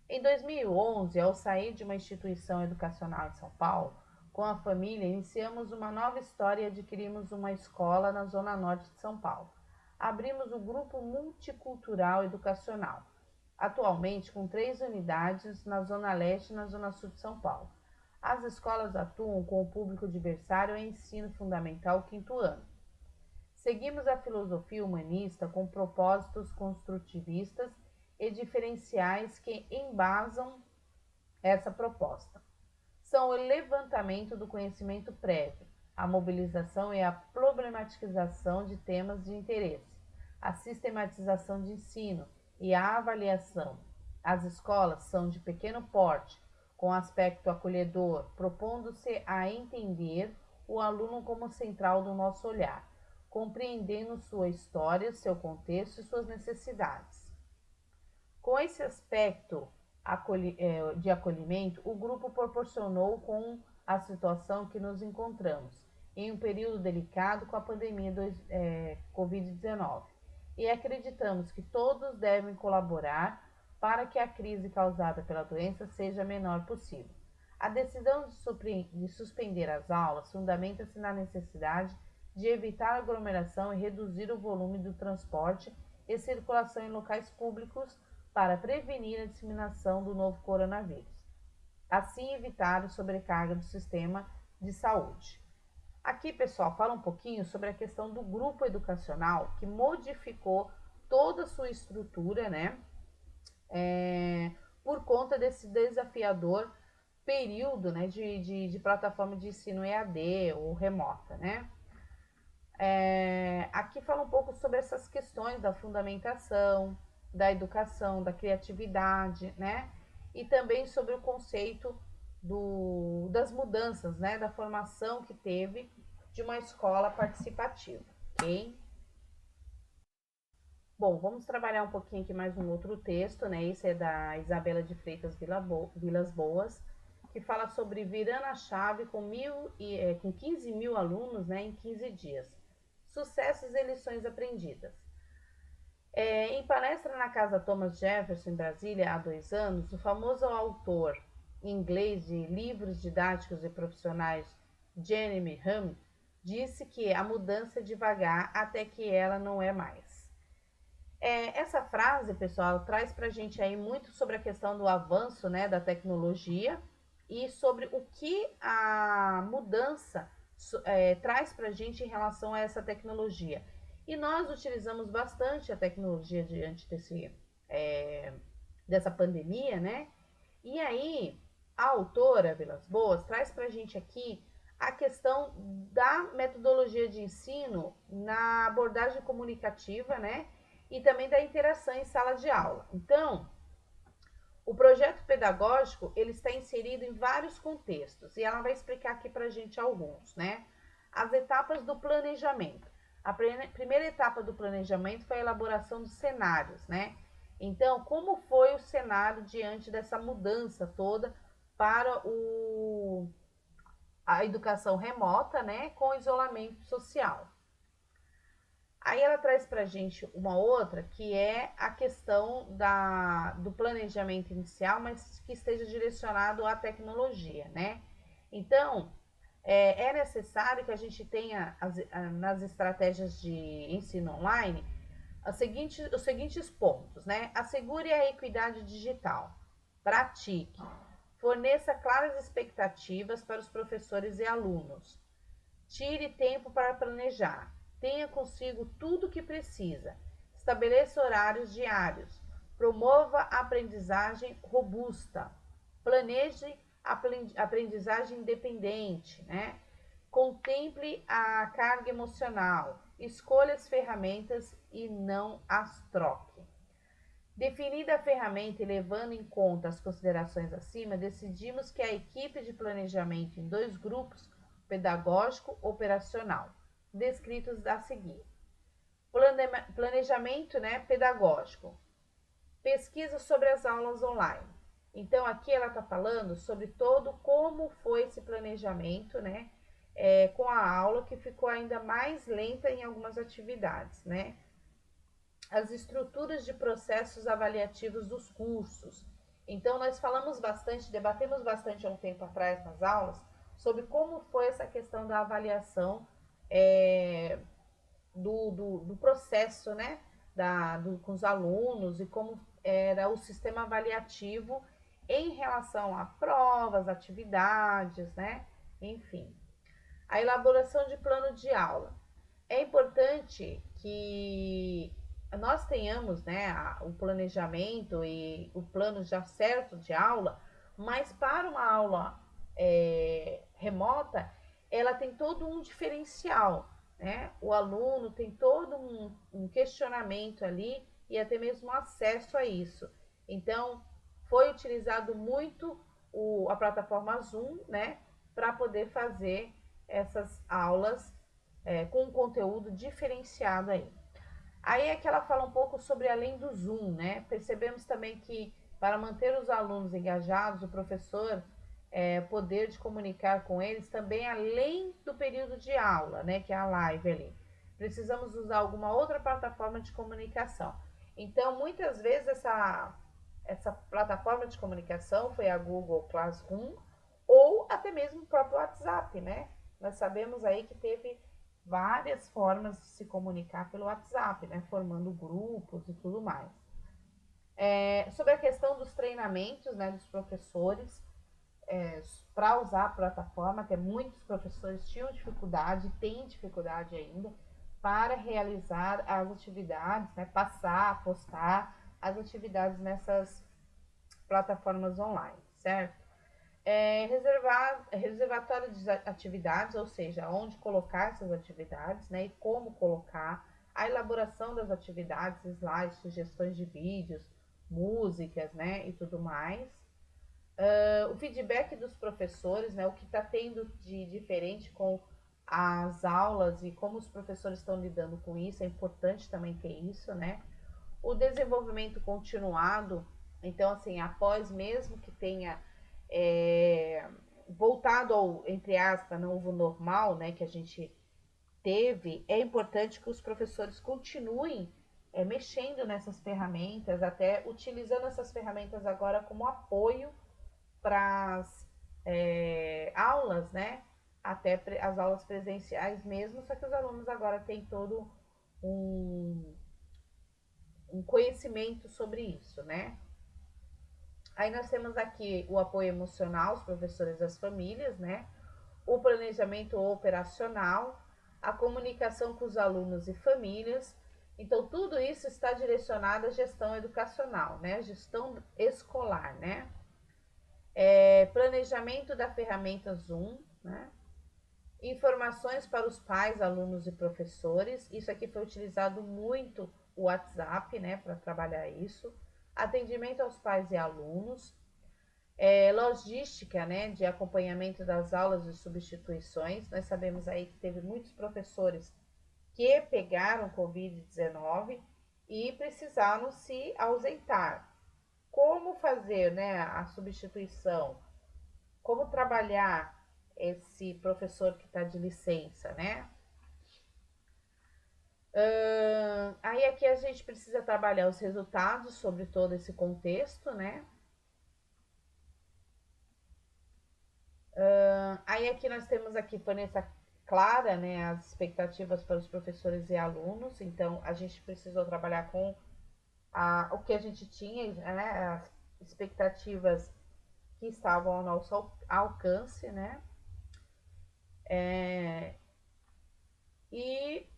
Em 2011, ao sair de uma instituição educacional em São Paulo, com a família, iniciamos uma nova história e adquirimos uma escola na zona norte de São Paulo. Abrimos o Grupo Multicultural Educacional, atualmente com 3 unidades na Zona Leste e na Zona Sul de São Paulo. As escolas atuam com o público diversário em ensino fundamental 5º ano. Seguimos a filosofia humanista com propósitos construtivistas e diferenciais que embasam essa proposta. São o levantamento do conhecimento prévio, a mobilização e a problematização de temas de interesse, a sistematização de ensino e a avaliação. As escolas são de pequeno porte, com aspecto acolhedor, propondo-se a entender o aluno como central do nosso olhar, compreendendo sua história, seu contexto e suas necessidades. Com esse aspecto de acolhimento, o grupo proporcionou com a situação que nos encontramos, em um período delicado com a pandemia Covid-19, e acreditamos que todos devem colaborar para que a crise causada pela doença seja a menor possível. A decisão de suspender as aulas fundamenta-se na necessidade de evitar aglomeração e reduzir o volume do transporte e circulação em locais públicos para prevenir a disseminação do novo coronavírus. Assim, evitar a sobrecarga do sistema de saúde. Aqui, pessoal, fala um pouquinho sobre a questão do grupo educacional que modificou toda a sua estrutura, né? Por conta desse desafiador período, né, de plataforma de ensino EAD ou remota, né? Aqui fala um pouco sobre essas questões da fundamentação, da educação, da criatividade, né? E também sobre o conceito das mudanças, né? Da formação que teve de uma escola participativa, ok? Bom, vamos trabalhar um pouquinho aqui mais um outro texto, né? Esse é da Isabela de Freitas Vilas Boas, que fala sobre virando a chave com 15 mil alunos, né, em 15 dias. Sucessos e lições aprendidas. Em palestra na Casa Thomas Jefferson, em Brasília, há 2 anos, o famoso autor inglês de livros didáticos e profissionais Jeremy Humm disse que a mudança é devagar até que ela não é mais. Essa frase, pessoal, traz para a gente aí muito sobre a questão do avanço, né, da tecnologia e sobre o que a mudança traz para a gente em relação a essa tecnologia. E nós utilizamos bastante a tecnologia diante dessa pandemia, né? E aí, a autora Vilas Boas traz para a gente aqui a questão da metodologia de ensino na abordagem comunicativa, né? E também da interação em sala de aula. Então, o projeto pedagógico ele está inserido em vários contextos e ela vai explicar aqui para a gente alguns, né? As etapas do planejamento. A primeira etapa do planejamento foi a elaboração dos cenários, né? Então, como foi o cenário diante dessa mudança toda para a educação remota, né, com isolamento social? Aí ela traz para a gente uma outra, que é a questão do planejamento inicial, mas que esteja direcionado à tecnologia, né? Então, é necessário que a gente tenha, nas estratégias de ensino online, os seguintes pontos, né? Assegure a equidade digital, pratique, forneça claras expectativas para os professores e alunos, tire tempo para planejar, tenha consigo tudo o que precisa, estabeleça horários diários, promova a aprendizagem robusta, planeje a aprendizagem independente, né? Contemple a carga emocional, escolha as ferramentas e não as troque. Definida a ferramenta e levando em conta as considerações acima, decidimos que a equipe de planejamento em 2 grupos, pedagógico e operacional, descritos a seguir. Planejamento, né, pedagógico. Pesquisa sobre as aulas online. Então, aqui ela está falando sobre todo como foi esse planejamento, né, com a aula que ficou ainda mais lenta em algumas atividades, né? As estruturas de processos avaliativos dos cursos. Então, nós falamos bastante, debatemos bastante há um tempo atrás nas aulas, sobre como foi essa questão da avaliação do processo, né, com os alunos e como era o sistema avaliativo em relação a provas, atividades, né, enfim. A elaboração de plano de aula. É importante que nós tenhamos, né, o planejamento e o plano já certo de aula, mas para uma aula remota, ela tem todo um diferencial, né? O aluno tem todo um questionamento ali e até mesmo acesso a isso. Então, foi utilizado muito a plataforma Zoom, né, para poder fazer essas aulas com um conteúdo diferenciado aí. Aí é que ela fala um pouco sobre além do Zoom, né? Percebemos também que para manter os alunos engajados, o professor poder de comunicar com eles também além do período de aula, né? Que é a live ali. Precisamos usar alguma outra plataforma de comunicação. Então, muitas vezes essa plataforma de comunicação foi a Google Classroom ou até mesmo o próprio WhatsApp, né? Nós sabemos aí que teve várias formas de se comunicar pelo WhatsApp, né? Formando grupos e tudo mais. Sobre a questão dos treinamentos, né, dos professores, para usar a plataforma, que muitos professores tinham dificuldade, têm dificuldade ainda, para realizar as atividades, né, postar as atividades nessas plataformas online, certo? Reservatório de atividades, ou seja, onde colocar essas atividades, né, e como colocar, a elaboração das atividades, slides, sugestões de vídeos, músicas, né, e tudo mais. O feedback dos professores, né, o que está tendo de diferente com as aulas e como os professores estão lidando com isso, é importante também ter isso, né? O desenvolvimento continuado, então, assim, após mesmo que tenha voltado ao, entre aspas, novo normal, né, que a gente teve, é importante que os professores continuem mexendo nessas ferramentas, até utilizando essas ferramentas agora como apoio para as aulas, né? Até as aulas presenciais mesmo, só que os alunos agora têm todo um conhecimento sobre isso, né? Aí nós temos aqui o apoio emocional aos professores das famílias, né? O planejamento operacional, a comunicação com os alunos e famílias. Então, tudo isso está direcionado à gestão educacional, né? Gestão escolar, né? Planejamento da ferramenta Zoom, né? Informações para os pais, alunos e professores. Isso aqui foi utilizado muito o WhatsApp, né, para trabalhar isso. Atendimento aos pais e alunos. Logística, né, de acompanhamento das aulas e substituições. Nós sabemos aí que teve muitos professores que pegaram Covid-19 e precisaram se ausentar. Como fazer, né, a substituição? Como trabalhar esse professor que está de licença, né? Aí aqui a gente precisa trabalhar os resultados sobre todo esse contexto, né? Aí aqui nós temos aqui Vanessa clara, né, as expectativas para os professores e alunos. Então a gente precisou trabalhar com o que a gente tinha, né, as expectativas que estavam ao nosso alcance, né? E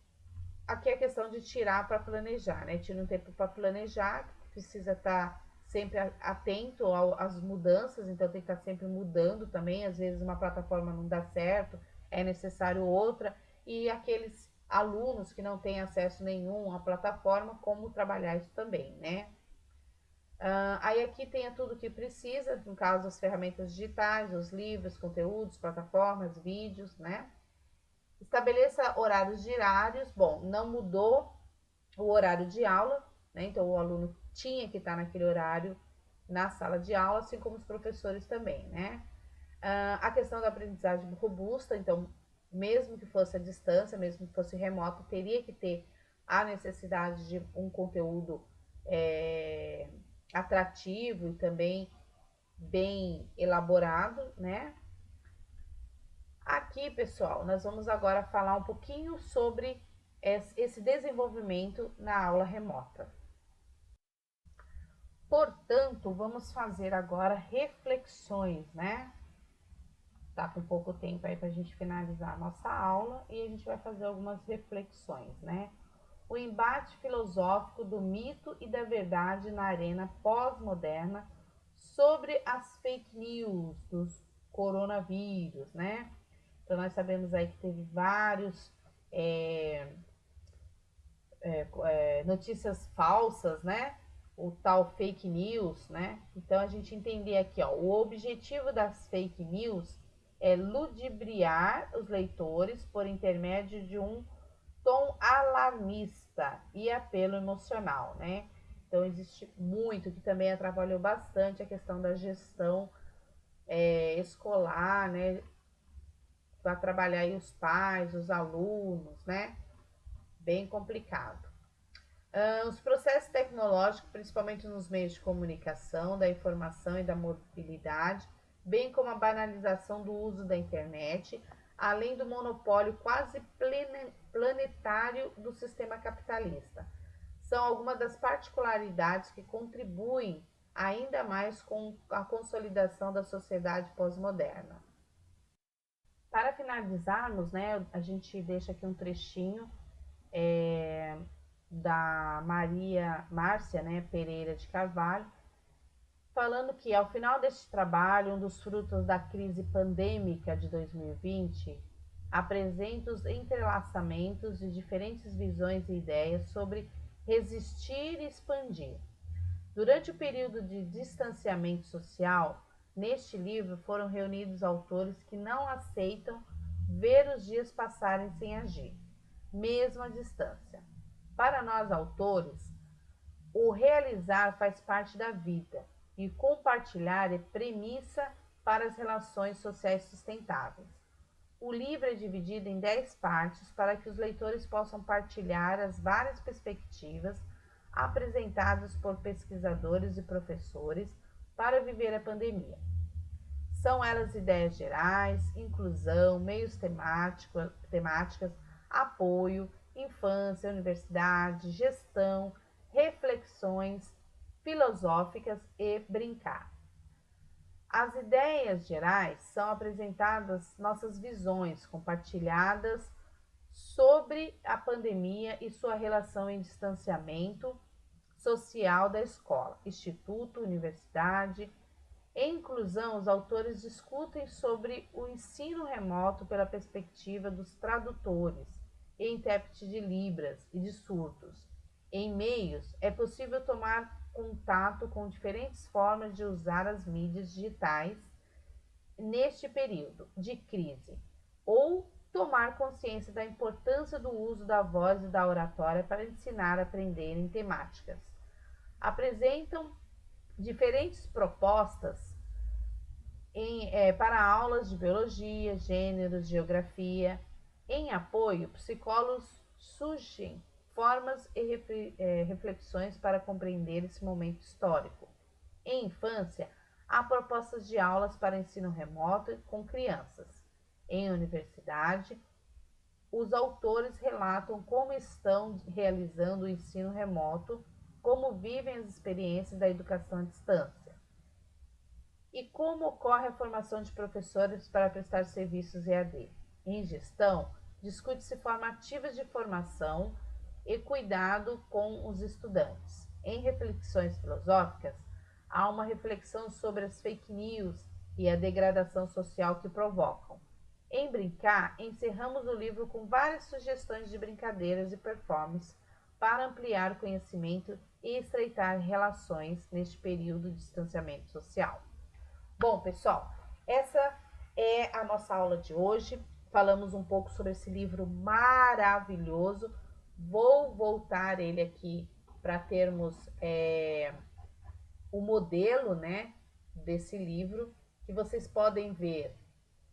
aqui é a questão de tirar para planejar, né? Tira um tempo para planejar, precisa estar sempre atento às mudanças, então tem que estar sempre mudando também. Às vezes uma plataforma não dá certo, é necessário outra. E aqueles alunos que não têm acesso nenhum à plataforma, como trabalhar isso também, né? Aí aqui tem tudo que precisa, no caso as ferramentas digitais, os livros, conteúdos, plataformas, vídeos, né? Estabeleça horários diários. Bom, não mudou o horário de aula, né? Então o aluno tinha que estar naquele horário na sala de aula, assim como os professores também, né? A questão da aprendizagem robusta, então, mesmo que fosse à distância, mesmo que fosse remoto, teria que ter a necessidade de um conteúdo atrativo e também bem elaborado, né? Aqui, pessoal, nós vamos agora falar um pouquinho sobre esse desenvolvimento na aula remota. Portanto, vamos fazer agora reflexões, né? Tá com pouco tempo aí para a gente finalizar a nossa aula e a gente vai fazer algumas reflexões, né? O embate filosófico do mito e da verdade na arena pós-moderna sobre as fake news dos coronavírus, né? Então, nós sabemos aí que teve vários notícias falsas, né? O tal fake news, né? Então, a gente entender aqui, ó, o objetivo das fake news é ludibriar os leitores por intermédio de um tom alarmista e apelo emocional, né? Então, existe muito que também atrapalhou bastante a questão da gestão escolar, né? Para trabalhar aí os pais, os alunos, né? Bem complicado. Os processos tecnológicos, principalmente nos meios de comunicação, da informação e da mobilidade, bem como a banalização do uso da internet, além do monopólio quase planetário do sistema capitalista. São algumas das particularidades que contribuem ainda mais com a consolidação da sociedade pós-moderna. Para finalizarmos, né, a gente deixa aqui um trechinho da Márcia, né, Pereira de Carvalho, falando que ao final deste trabalho, um dos frutos da crise pandêmica de 2020 apresenta os entrelaçamentos de diferentes visões e ideias sobre resistir e expandir. Durante o período de distanciamento social, neste livro foram reunidos autores que não aceitam ver os dias passarem sem agir, mesmo à distância. Para nós autores, o realizar faz parte da vida e compartilhar é premissa para as relações sociais sustentáveis. O livro é dividido em 10 partes para que os leitores possam partilhar as várias perspectivas apresentados por pesquisadores e professores para viver a pandemia. São elas ideias gerais, inclusão, meios temáticas, apoio, infância, universidade, gestão, reflexões filosóficas e brincar. As ideias gerais são apresentadas nossas visões compartilhadas sobre a pandemia e sua relação em distanciamento social da escola, instituto, universidade. Em inclusão, os autores discutem sobre o ensino remoto pela perspectiva dos tradutores e intérpretes de Libras e de surdos. Em meios, é possível tomar contato com diferentes formas de usar as mídias digitais neste período de crise, ou tomar consciência da importância do uso da voz e da oratória para ensinar a aprender em temáticas. Apresentam diferentes propostas para aulas de biologia, gêneros, geografia. Em apoio, psicólogos sugerem formas e reflexões para compreender esse momento histórico. Em infância, há propostas de aulas para ensino remoto com crianças. Em universidade, os autores relatam como estão realizando o ensino remoto, como vivem as experiências da educação à distância e como ocorre a formação de professores para prestar serviços EAD. Em gestão, discute-se formativas de formação e cuidado com os estudantes. Em reflexões filosóficas, há uma reflexão sobre as fake news e a degradação social que provocam. Em brincar, encerramos o livro com várias sugestões de brincadeiras e performances para ampliar o conhecimento e estreitar relações neste período de distanciamento social. Bom, pessoal, essa é a nossa aula de hoje. Falamos um pouco sobre esse livro maravilhoso. Vou voltar ele aqui para termos o modelo, né, desse livro, que vocês podem ver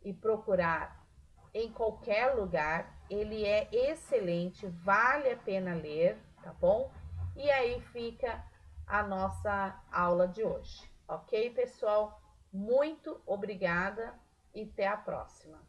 e procurar em qualquer lugar. Ele é excelente, vale a pena ler, tá bom? E aí fica a nossa aula de hoje, ok, pessoal? Muito obrigada e até a próxima.